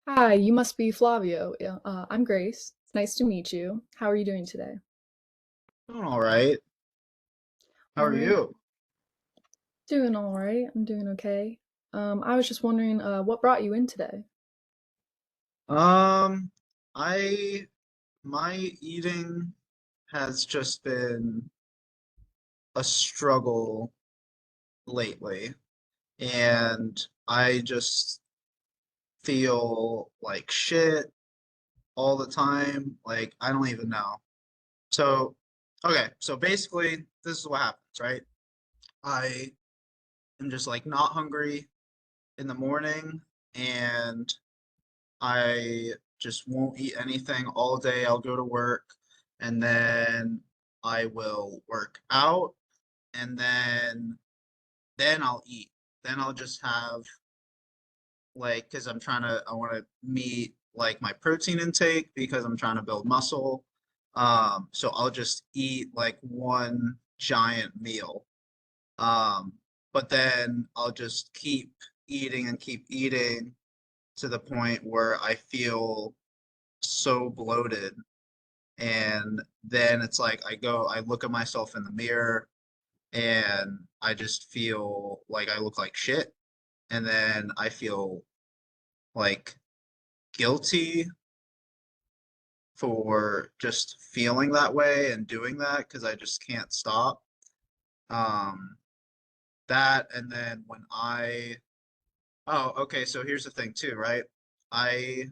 Hi, you must be Flavio. Yeah, I'm Grace. It's nice to meet you. How are you doing today? Doing all right. How All are right. you? Doing all right. I'm doing okay. I was just wondering, what brought you in today? Um, I my eating has just been a struggle lately, and I just feel like shit all the time. Like I don't even know. So, okay, so basically this is what happens, right? I am just like not hungry in the morning, and I just won't eat anything all day. I'll go to work and then I will work out and then I'll eat. Then I'll just have like because I want to meet like my protein intake because I'm trying to build muscle. So I'll just eat like one giant meal. Um, but then I'll just keep eating to the point where I feel so bloated. And then it's like I look at myself in the mirror and I just feel like I look like shit. And then I feel like guilty for just feeling that way and doing that because I just can't stop. Um, that and then oh, okay, so here's the thing too, right? I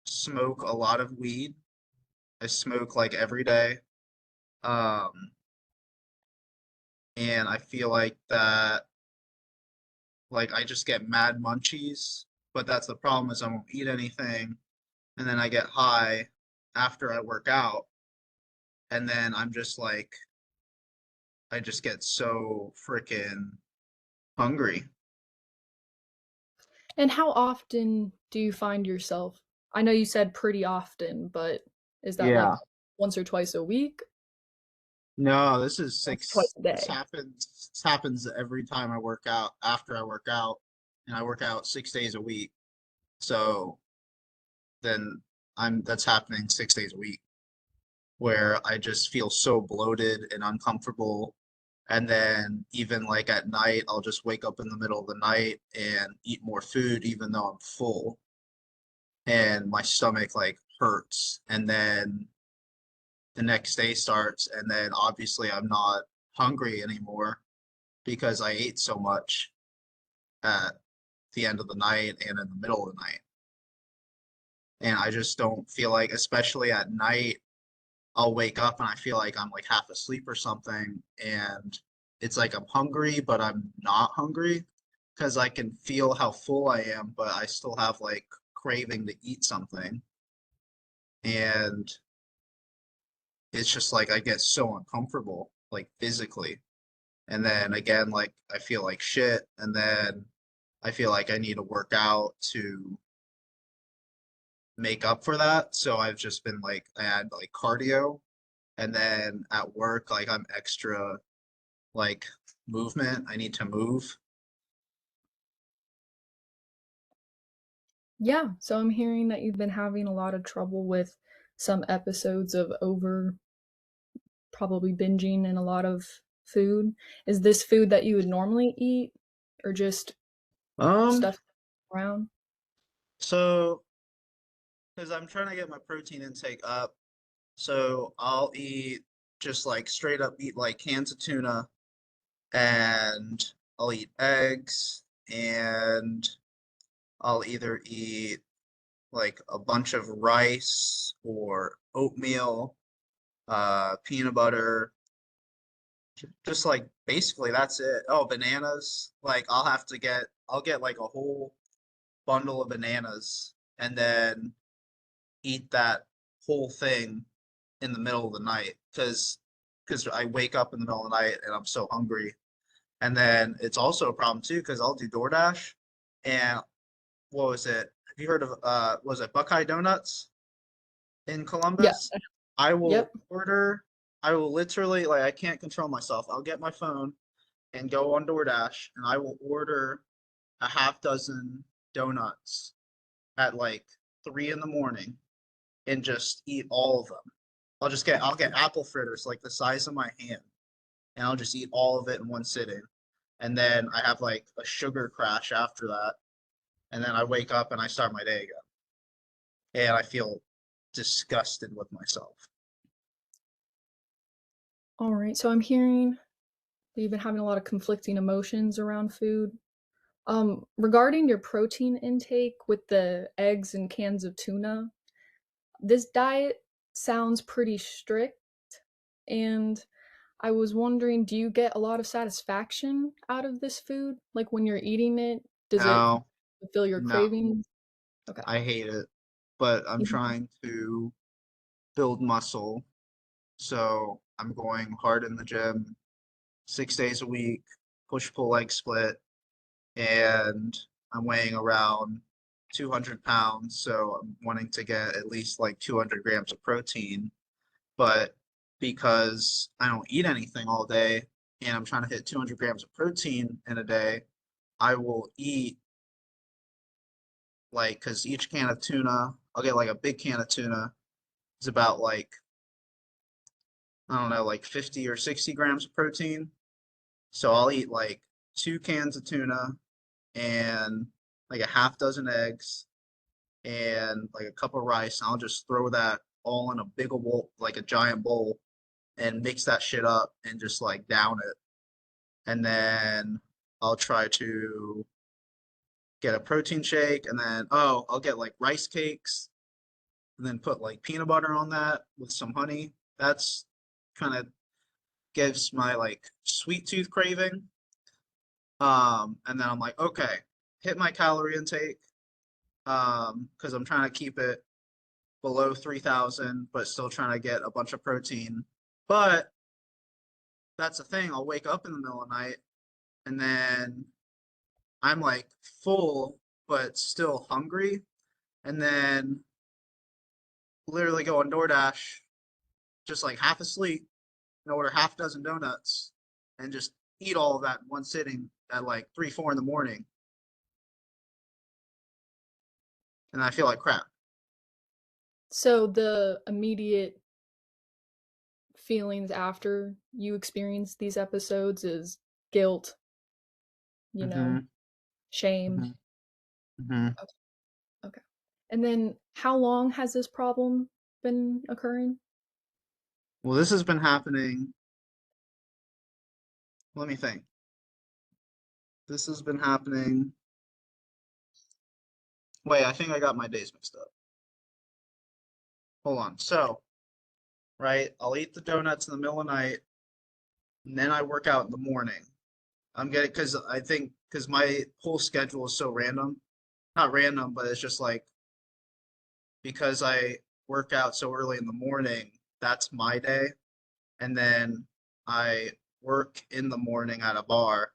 smoke a lot of weed. I smoke like every day. Um, and I feel like that like I just get mad munchies, but that's the problem is I won't eat anything and then I get high after I work out and then I'm just like I just get so freaking hungry. And how often do you find yourself? I know you said pretty often, but is that like Yeah. once or twice a week? No, this is Once or twice six. a This day. happens. This happens every time I work out. After I work out, and I work out 6 days a week. So then I'm that's happening 6 days a week. Where I just feel so bloated and uncomfortable. And then even like at night, I'll just wake up in the middle of the night and eat more food, even though I'm full, and my stomach like hurts. And then the next day starts, and then obviously I'm not hungry anymore because I ate so much at the end of the night and in the middle of the night. And I just don't feel like, especially at night, I'll wake up and I feel like I'm like half asleep or something, and it's like I'm hungry, but I'm not hungry because I can feel how full I am, but I still have like craving to eat something. And it's just like I get so uncomfortable, like physically. And then again, like I feel like shit, and then I feel like I need to work out to make up for that. So I've just been like, I had like cardio, and then at work, like I'm extra like movement. I need to move. Yeah, so I'm hearing that you've been having a lot of trouble with some episodes of over probably binging and a lot of food. Is this food that you would normally eat or just Um, stuff around? so because I'm trying to get my protein intake up, so I'll eat just like straight up eat like cans of tuna, and I'll eat eggs, and I'll either eat like a bunch of rice or oatmeal, peanut butter, just like basically that's it. Oh, bananas. Like I'll get like a whole bundle of bananas and then eat that whole thing in the middle of the night because I wake up in the middle of the night and I'm so hungry. And then it's also a problem too because I'll do DoorDash and what was it? Have you heard of was it Buckeye Donuts in Yeah. Columbus? I will Yep. order, I will literally like I can't control myself. I'll get my phone and go on DoorDash and I will order a half dozen donuts at like 3 in the morning and just eat all of them. I'll get apple fritters like the size of my hand, and I'll just eat all of it in one sitting. And then I have like a sugar crash after that, and then I wake up and I start my day again, and I feel disgusted with myself. All right. So I'm hearing that you've been having a lot of conflicting emotions around food. Regarding your protein intake with the eggs and cans of tuna, this diet sounds pretty strict, and I was wondering, do you get a lot of satisfaction out of this food? Like when you're eating it, does it No, fulfill your no, cravings? Okay. I hate it, but I'm Mhm. trying to build muscle, so I'm going hard in the gym 6 days a week, push pull leg split, and I'm weighing around 200 pounds, so I'm wanting to get at least like 200 grams of protein. But because I don't eat anything all day and I'm trying to hit 200 grams of protein in a day, I will eat like, because each can of tuna, I'll get like a big can of tuna, is about like, I don't know, like 50 or 60 grams of protein. So I'll eat like 2 cans of tuna and like a half dozen eggs and like a cup of rice. And I'll just throw that all in a big bowl, like a giant bowl, and mix that shit up and just like down it. And then I'll try to get a protein shake, and then I'll get like rice cakes and then put like peanut butter on that with some honey. That's kind of gives my like sweet tooth craving. And then I'm like, okay, hit my calorie intake. Because I'm trying to keep it below 3,000, but still trying to get a bunch of protein. But that's the thing. I'll wake up in the middle of the night and then I'm like full, but still hungry. And then literally go on DoorDash, just like half asleep, and order half dozen donuts and just eat all of that in one sitting at like 3, 4 in the morning. And I feel like crap. So the immediate feelings after you experience these episodes is guilt, you know, Hmm. shame. Hmm. Hmm. Okay. Okay. And then how long has this problem been occurring? Well, this has been happening. Let me think. This has been happening. Wait, I think I got my days mixed up. Hold on. So, right, I'll eat the donuts in the middle of the night, and then I work out in the morning. I'm getting because I think because my whole schedule is so random. Not random, but it's just like because I work out so early in the morning, that's my day. And then I work in the morning at a bar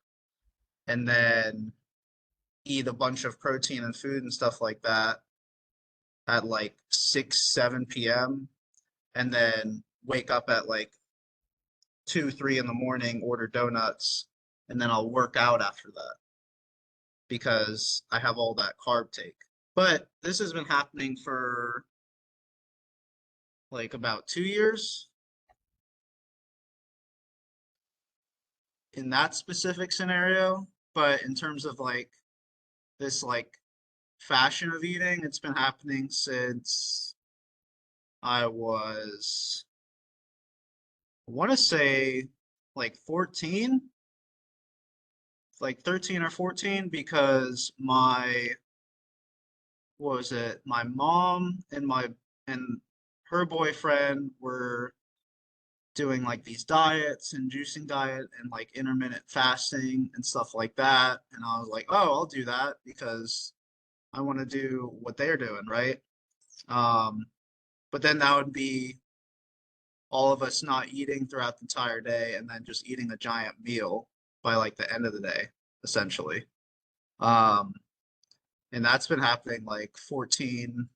and then eat a bunch of protein and food and stuff like that at like 6, 7 p.m. and then wake up at like 2, 3 in the morning, order donuts, and then I'll work out after that because I have all that carb take. But this has been happening for like about 2 years in that specific scenario. But in terms of like this like fashion of eating, it's been happening since I was, I want to say like 14, like 13 or 14, because what was it? My mom and her boyfriend were doing like these diets and juicing diet and like intermittent fasting and stuff like that. And I was like, oh, I'll do that because I want to do what they're doing, right? Um, but then that would be all of us not eating throughout the entire day and then just eating a giant meal by like the end of the day, essentially. Um, and that's been happening like 14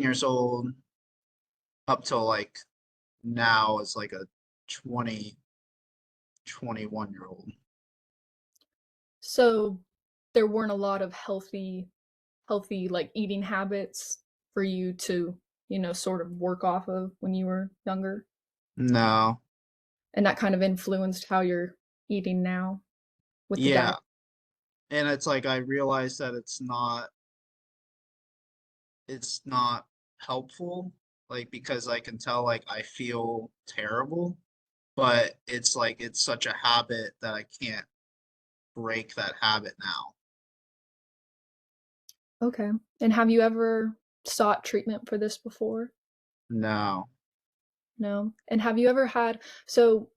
years old up till like now as like a 20, 21-year old. So there weren't a lot of healthy healthy like eating habits for you to, sort of work off of when you were younger? No. And that kind of influenced how you're eating now with the Yeah. diet. And it's like I realize that it's not helpful, like because I can tell like I feel terrible, but it's like it's such a habit that I can't break that habit now. Okay. And have you ever sought treatment for this before? No. No. And have you ever had, so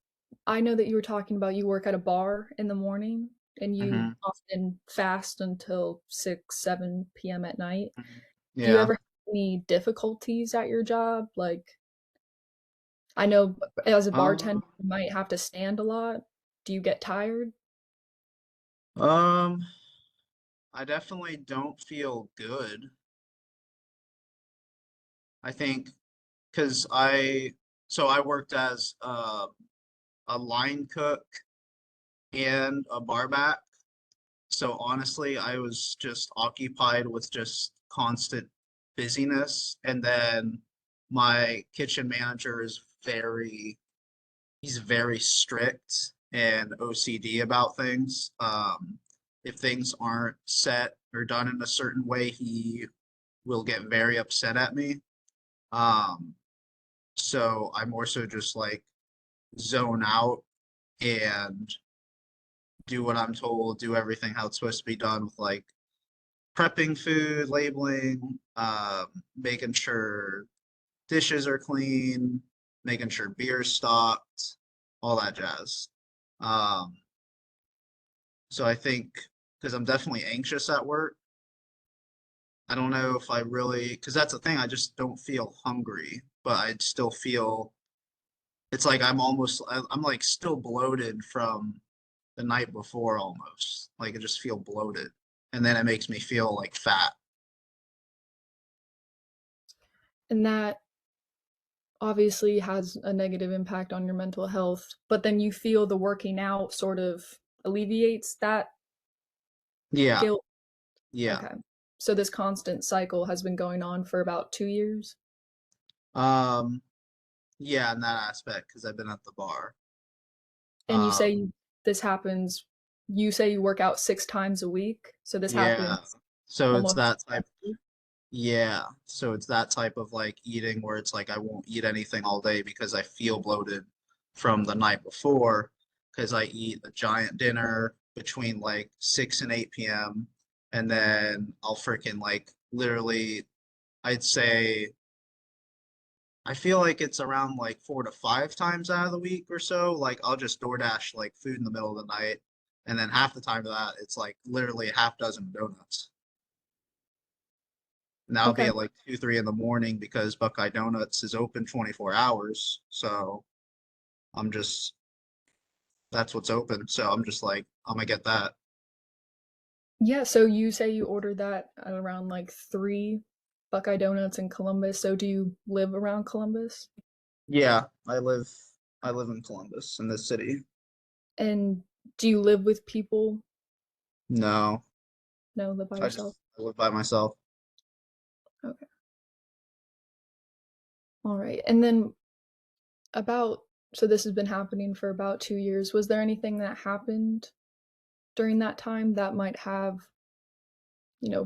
I know that you were talking about you work at a bar in the morning and you Hmm. often fast until 6, 7 p.m. at night. Do you Yeah. ever have any difficulties at your job? Like, I know as a bartender, Um, you might have to stand a lot. Do you get tired? um, I definitely don't feel good. I think because I worked as a line cook and a bar back. So honestly, I was just occupied with just constant busyness. And then my kitchen manager is he's very strict and OCD about things. If things aren't set or done in a certain way, he will get very upset at me. Um, so I more so just like zone out and do what I'm told, do everything how it's supposed to be done with like prepping food, labeling, making sure dishes are clean, making sure beer's stocked, all that jazz. Um, so I think because I'm definitely anxious at work, I don't know if I really, because that's the thing, I just don't feel hungry, but I still feel it's like I'm like still bloated from the night before almost. Like I just feel bloated. And then it makes me feel like fat. And that obviously has a negative impact on your mental health, but then you feel the working out sort of alleviates that Yeah, guilt. yeah. Okay. So this constant cycle has been going on for about 2 years. Um, yeah, in that aspect, because I've been at the bar. And you Um, say this happens, you say you work out 6 times a week. So this yeah. happens So it's almost that type. every week. Yeah. So it's that type of like eating where it's like I won't eat anything all day because I feel bloated from the night before because I eat a giant dinner between like 6 and 8 p.m. And then I'll freaking like literally, I'd say I feel like it's around like 4 to 5 times out of the week or so. Like I'll just DoorDash like food in the middle of the night. And then half the time of that, it's like literally a half dozen donuts. And that'll be Okay. at like 2, 3 in the morning because Buckeye Donuts is open 24 hours. So I'm just, that's what's open. So I'm just like, I'm gonna get that. Yeah, so you say you ordered that at around like 3 Buckeye Donuts in Columbus. So do you live around Columbus? Yeah, I live in Columbus in this city. And do you live with people? No, No, live by yourself. I live by myself. Okay. All right. And then about, so this has been happening for about 2 years. Was there anything that happened during that time that might have,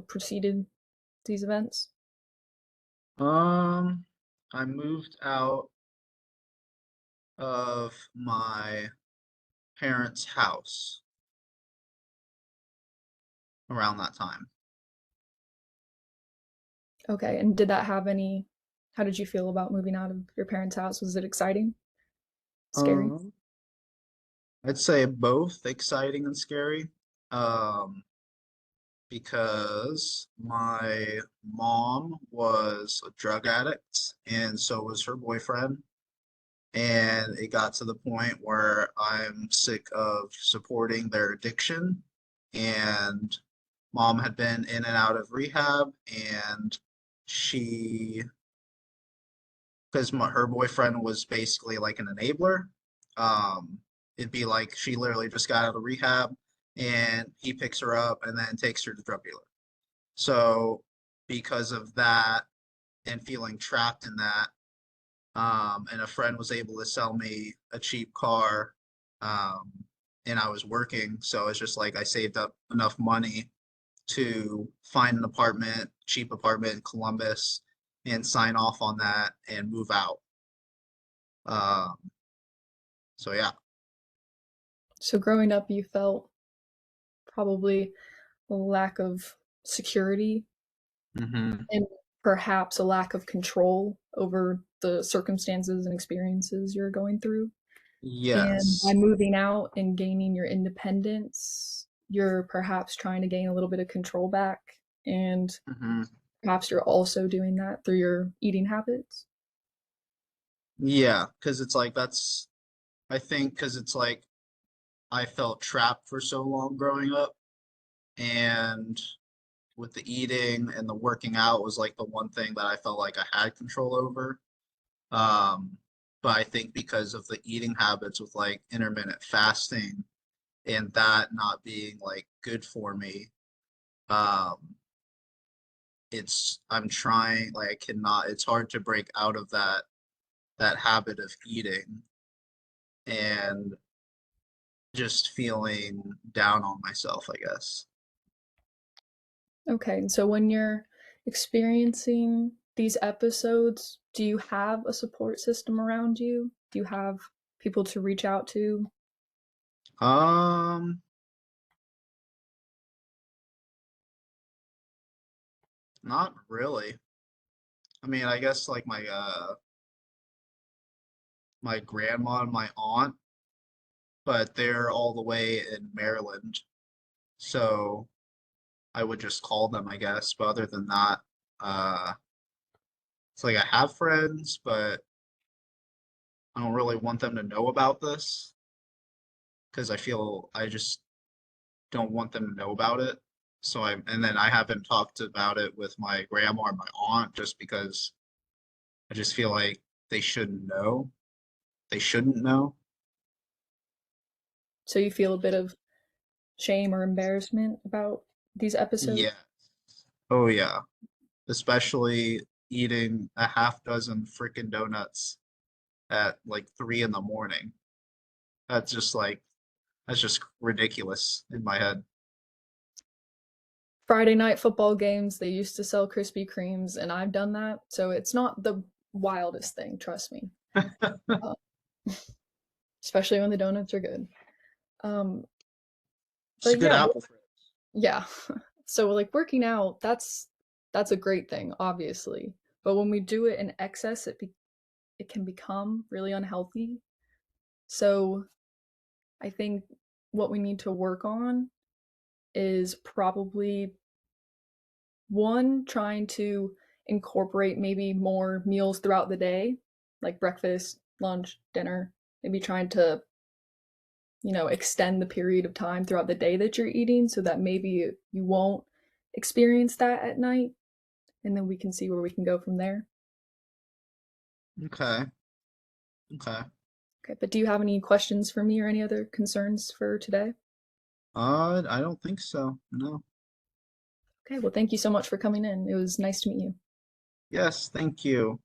preceded these events? Um, I moved out of my parents' house around that time. Okay. And did that have any, how did you feel about moving out of your parents' house? Was it exciting? Scary? Um, I'd say both exciting and scary. Um, because my mom was a drug addict and so was her boyfriend. And it got to the point where I'm sick of supporting their addiction. And mom had been in and out of rehab, and she because her boyfriend was basically like an enabler. Um, it'd be like she literally just got out of rehab and he picks her up and then takes her to drug dealer. So because of that and feeling trapped in that, and a friend was able to sell me a cheap car, um, and I was working, so it's just like I saved up enough money to find an apartment, cheap apartment in Columbus, and sign off on that and move out. Um, so yeah. So growing up, you felt probably a lack of security Hmm. and perhaps a lack of control over the circumstances and experiences you're going through. And by Yes. moving out and gaining your independence, you're perhaps trying to gain a little bit of control back. And Hmm. perhaps you're also doing that through your eating habits. Yeah, because it's like I think because it's like I felt trapped for so long growing up, and with the eating and the working out was like the one thing that I felt like I had control over. Um, but I think because of the eating habits with like intermittent fasting and that not being like good for me, um, I'm trying like I cannot, it's hard to break out of that habit of eating and just feeling down on myself, I guess. Okay, and so when you're experiencing these episodes, do you have a support system around you? Do you have people to reach out to? Um, Not really. I mean, I guess like my grandma and my aunt, but they're all the way in Maryland. So I would just call them, I guess. But other than that, uh, it's like I have friends, but I don't really want them to know about this because I feel I just don't want them to know about it. And then I haven't talked about it with my grandma or my aunt just because I just feel like they shouldn't know. They shouldn't know. So you feel a bit of shame or embarrassment about these episodes? Yeah. Oh yeah. Especially eating a half dozen freaking donuts at like 3 in the morning. That's just like that's just ridiculous in my head. Friday night football games, they used to sell Krispy Kremes, and I've done that. So it's not the wildest thing, trust me. Uh, especially when the donuts are good. Um, It's a but good yeah, apple fritter. yeah. So like working out, that's a great thing, obviously. But when we do it in excess, it can become really unhealthy. So I think what we need to work on is probably one, trying to incorporate maybe more meals throughout the day, like breakfast, lunch, dinner, maybe trying to, extend the period of time throughout the day that you're eating so that maybe you won't experience that at night. And then we can see where we can go from there. Okay. Okay. Okay, but do you have any questions for me or any other concerns for today? I don't think so. No. Okay, well, thank you so much for coming in. It was nice to meet you. Yes, thank you.